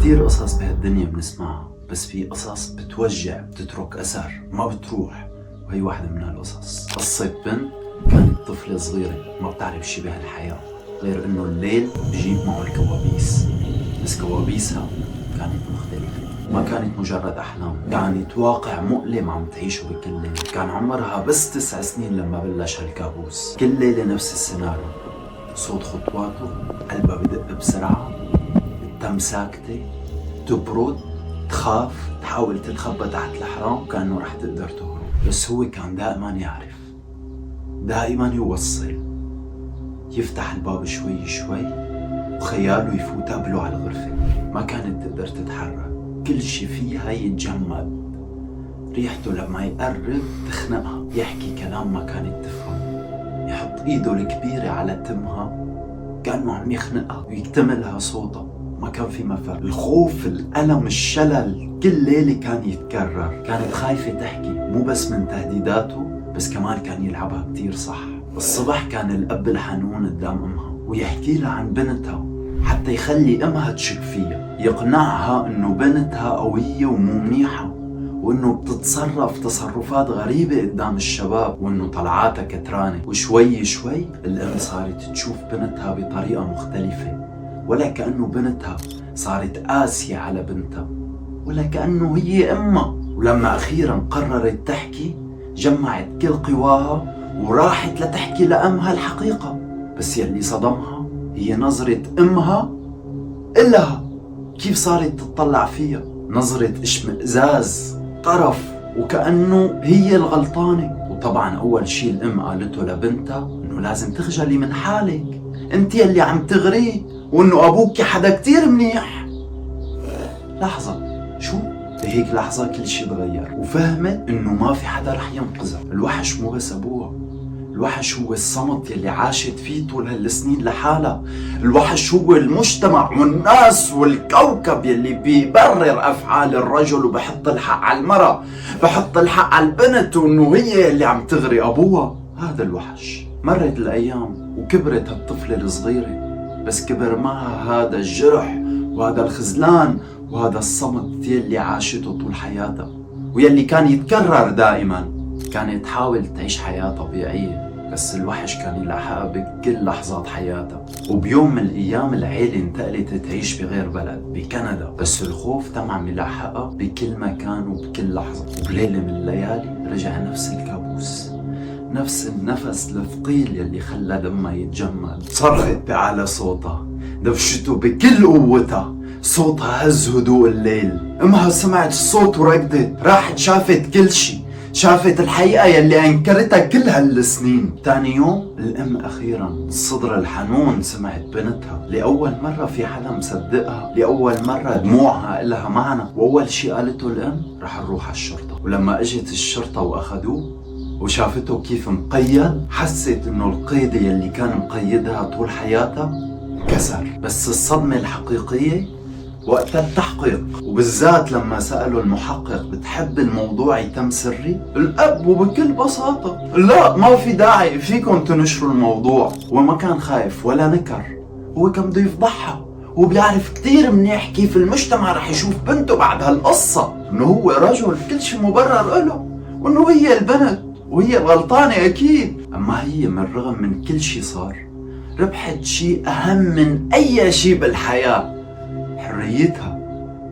كتير قصص بهالدنيا بنسمعها، بس في قصص بتوجع، بتترك أثر ما بتروح، وهي واحدة من هالقصص. قصة بنت كانت طفلة صغيرة ما بتعرف شي بهالحياة غير انه الليل بجيب معه الكوابيس، بس كوابيسها كانت مختلفة، ما كانت مجرد أحلام، كانت واقع مؤلم عم تعيشه بكل ليلة. كان عمرها بس 9 سنين لما بلش هالكابوس. كل ليلة نفس السيناريو، صوت خطواته، قلبها بدق بسرعة، التم ساكتة، تبرد، تخاف، تحاول تتخبى تحت الحرام كأنه رح تقدر تهرب. بس هو كان دائما يعرف، دائما يوصل، يفتح الباب شوي شوي وخياله يفوت قبله على الغرفة. ما كانت تقدر تتحرك، كل شي فيها يتجمد، ريحته لما يقرب تخنقها، يحكي كلام ما كانت تفهم، يحط ايده الكبيرة على تمها كأنه عم يخنقها ويكتملها صوتها. ما كان في مفر. الخوف، الألم، الشلل كل ليلة كان يتكرر. كانت خايفة تحكي، مو بس من تهديداته، بس كمان كان يلعبها كتير صح. الصبح كان الأب الحنون قدام أمها ويحكي لها عن بنتها حتى يخلي أمها تشك فيها، يقنعها إنه بنتها قوية ومو منيحة، وإنه بتتصرف تصرفات غريبة قدام الشباب، وإنه طلعاتها كترانة. وشوي شوي الأم صارت تشوف بنتها بطريقة مختلفة، ولا كأنه بنتها صارت قاسية على بنتها، ولا كأنه هي أمها. ولما أخيرا قررت تحكي، جمعت كل قواها وراحت لتحكي لأمها الحقيقة. بس يلي صدمها هي نظرة أمها إلها، كيف صارت تطلع فيها، نظرة اشمئزاز، قرف، وكأنه هي الغلطانة. وطبعا أول شي الأم قالته لبنتها إنه لازم تخجلي من حالك، انت يلي عم تغريه، وإنه أبوك حدا كتير منيح. لحظة، شو؟ بهيك لحظة كل شي تغير، وفهمت إنه ما في حدا رح ينقذها. الوحش مو بس أبوها، الوحش هو الصمت يلي عاشت فيه طول هالسنين لحالها. الوحش هو المجتمع والناس والكوكب يلي بيبرر أفعال الرجل وبحط الحق على المرأة، بحط الحق على البنت، وإنه هي يلي عم تغري أبوها. هذا الوحش. مرت الأيام وكبرت هالطفلة الصغيرة، بس كبر معها هذا الجرح وهذا الخذلان وهذا الصمت يلي عاشته طول حياتها، ويلي كان يتكرر دائما. كانت تحاول تعيش حياة طبيعية، بس الوحش كان يلاحقها بكل لحظات حياتها. وبيوم من الأيام العيلة انتقلت تعيش بغير بلد، بكندا، بس الخوف تم عم يلاحقها بكل مكان وبكل لحظة. وبليلة من الليالي رجع نفس الكابوس، نفس النفس الثقيل يلي خلى دمها يتجمد. صرخت بأعلى صوتها، دفشته بكل قوتها، صوتها هز هدوء الليل. امها سمعت الصوت وركضت، راحت شافت كل شي، شافت الحقيقة يلي أنكرتها كل هالسنين. تاني يوم الأم أخيرا الصدر الحنون سمعت بنتها لأول مرة، في حدا مصدقها، لأول مرة دموعها إلها معنى. وأول شي قالته الأم رح نروح على الشرطة. ولما اجت الشرطة وأخدوه وشافته كيف مقيد، حست إنه القيد يلي كان مقيدها طول حياتها كسر. بس الصدمة الحقيقية وقت التحقيق، وبالذات لما سألوا المحقق بتحب الموضوع يتم سري؟ الأب وبكل بساطة لا، ما في داعي، فيكم تنشروا الموضوع. وما كان خايف ولا نكر، هو كان بده يفضحها. هو بيعرف كتير منيح كيف المجتمع رح يشوف بنته بعد هالقصة، انه هو رجل كل شي مبرر له، وانه هي البنت وهي الغلطانة اكيد. اما هي من رغم من كل شي صار، ربحت شي اهم من اي شي بالحياة، حريتها.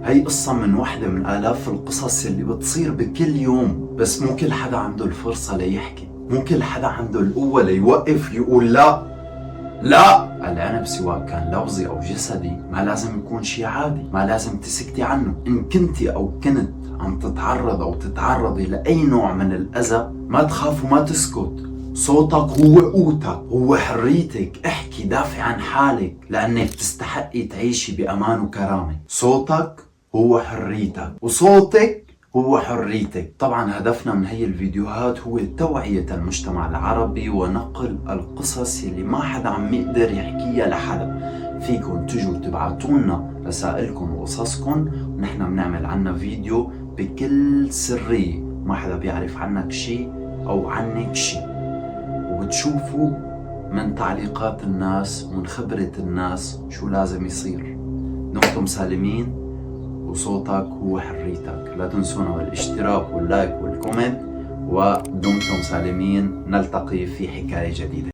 هي قصة من واحدة من آلاف القصص اللي بتصير بكل يوم. بس مو كل حدا عنده الفرصة ليحكي، مو كل حدا عنده القوة ليوقف يقول لا. لا، العنب سواء كان لفظي أو جسدي ما لازم يكون شي عادي، ما لازم تسكتي عنه. إن كنتي أو كنت عم تتعرض أو تتعرضي لأي نوع من الأذى، ما تخاف وما تسكت. صوتك هو قوتك، هو حريتك. احكي، دافع عن حالك، لأنك تستحقي تعيشي بأمان وكرامة. صوتك هو حريتك، وصوتك هو حريتك. طبعا هدفنا من هي الفيديوهات هو توعية المجتمع العربي ونقل القصص اللي ما حدا عم يقدر يحكيها لحدا. فيكن تجوا تبعتونا رسائلكم وقصصكم، ونحن بنعمل عنا فيديو بكل سرية، ما حدا بيعرف عنك شي أو عنك شي، وبتشوفوا من تعليقات الناس ومن خبرة الناس شو لازم يصير. دمتم سالمين، وصوتك هو حريتك. لا تنسونا بالاشتراك واللايك والكومنت، ودمتم سالمين. نلتقي في حكاية جديدة.